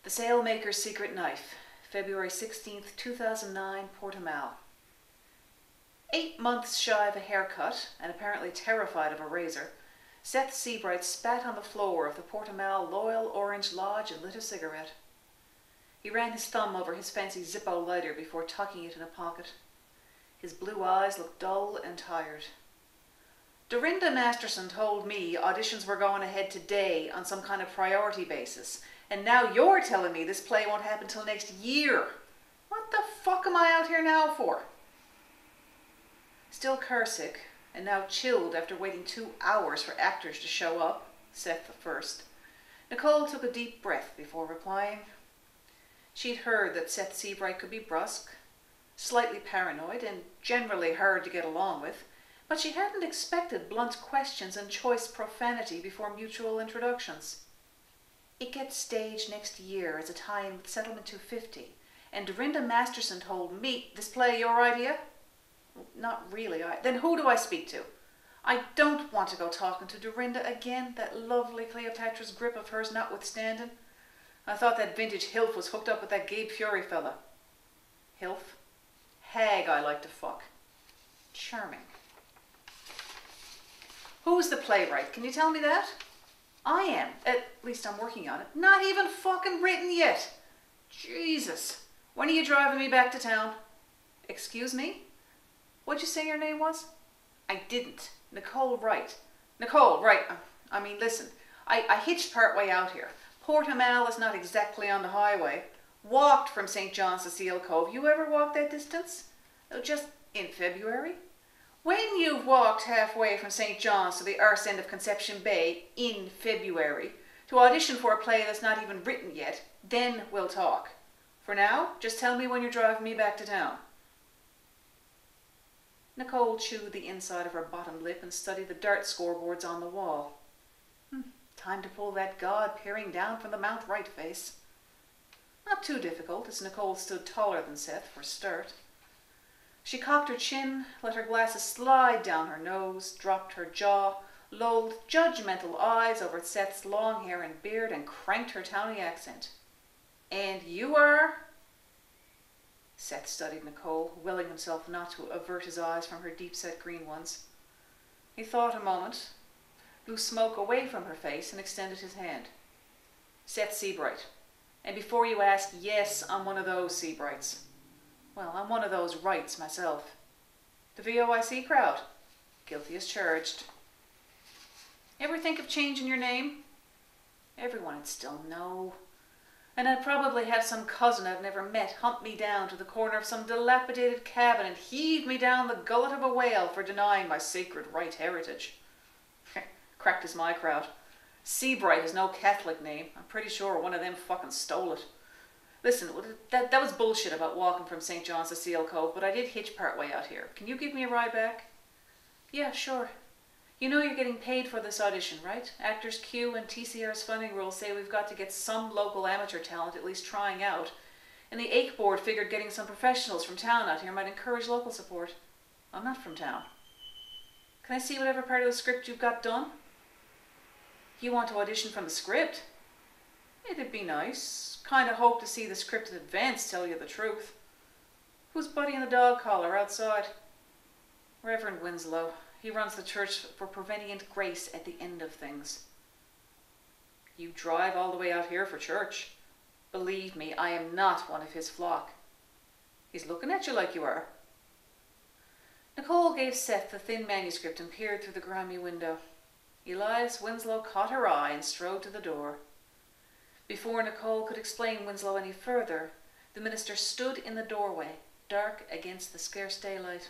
The Sailmaker's Secret Knife, February 16th, 2009, Portimao. 8 months shy of a haircut, and apparently terrified of a razor, Seth Seabright spat on the floor of the Portimao Loyal Orange Lodge and lit a cigarette. He ran his thumb over his fancy Zippo lighter before tucking it in a pocket. His blue eyes looked dull and tired. Dorinda Masterson told me auditions were going ahead today on some kind of priority basis, and now you're telling me this play won't happen till next year. What the fuck am I out here now for? Still carsick, and now chilled after waiting 2 hours for actors to show up, Seth the first, Nicole took a deep breath before replying. She'd heard that Seth Seabright could be brusque, slightly paranoid, and generally hard to get along with, but she hadn't expected blunt questions and choice profanity before mutual introductions. It gets staged next year as a tie-in with Settlement 250, and Dorinda Masterson told me, this play your idea? Not really. Then who do I speak to? I don't want to go talking to Dorinda again, that lovely Cleopatra's grip of hers notwithstanding. I thought that vintage Hilf was hooked up with that Gabe Fury fella. Hilf? Hag I like to fuck. Charming. Who's the playwright? Can you tell me that? I am. At least I'm working on it. Not even fucking written yet. Jesus. When are you driving me back to town? Excuse me? What'd you say your name was? I didn't. Nicole Wright. Nicole, right. I mean, listen. I hitched part way out here. Portimao is not exactly on the highway. Walked from St. John's to Seal Cove. You ever walked that distance? Just in February? When you've walked halfway from St. John's to the arse end of Conception Bay in February to audition for a play that's not even written yet, then we'll talk. For now, just tell me when you're driving me back to town. Nicole chewed the inside of her bottom lip and studied the dart scoreboards on the wall. Time to pull that god peering down from the Mount Right face. Not too difficult, as Nicole stood taller than Seth for a start. She cocked her chin, let her glasses slide down her nose, dropped her jaw, lolled judgmental eyes over Seth's long hair and beard, and cranked her towny accent. And you are? Seth studied Nicole, willing himself not to avert his eyes from her deep-set green ones. He thought a moment, blew smoke away from her face, and extended his hand. Seth Seabright. And before you ask, yes, I'm one of those Seabrights. Well, I'm one of those Wrights myself. The VOIC crowd. Guilty as charged. Ever think of changing your name? Everyone'd still know. And I'd probably have some cousin I've never met hunt me down to the corner of some dilapidated cabin and heave me down the gullet of a whale for denying my sacred Wright heritage. Cracked as my crowd. Seabright is no Catholic name. I'm pretty sure one of them fucking stole it. Listen, that was bullshit about walking from St. John's to Seal Cove, but I did hitch part way out here. Can you give me a ride back? Yeah, sure. You know you're getting paid for this audition, right? Actors Q and TCR's funding rules say we've got to get some local amateur talent at least trying out. And the AIC board figured getting some professionals from town out here might encourage local support. I'm not from town. Can I see whatever part of the script you've got done? You want to audition from the script? It'd be nice. Kinda hope to see the script in advance, tell you the truth. Who's Buddy in the dog collar outside? Reverend Winslow. He runs the church for Prevenient Grace at the end of things. You drive all the way out here for church. Believe me, I am not one of his flock. He's looking at you like you are. Nicole gave Seth the thin manuscript and peered through the grimy window. Elias Winslow caught her eye and strode to the door. Before Nicole could explain Winslow any further, the minister stood in the doorway, dark against the scarce daylight.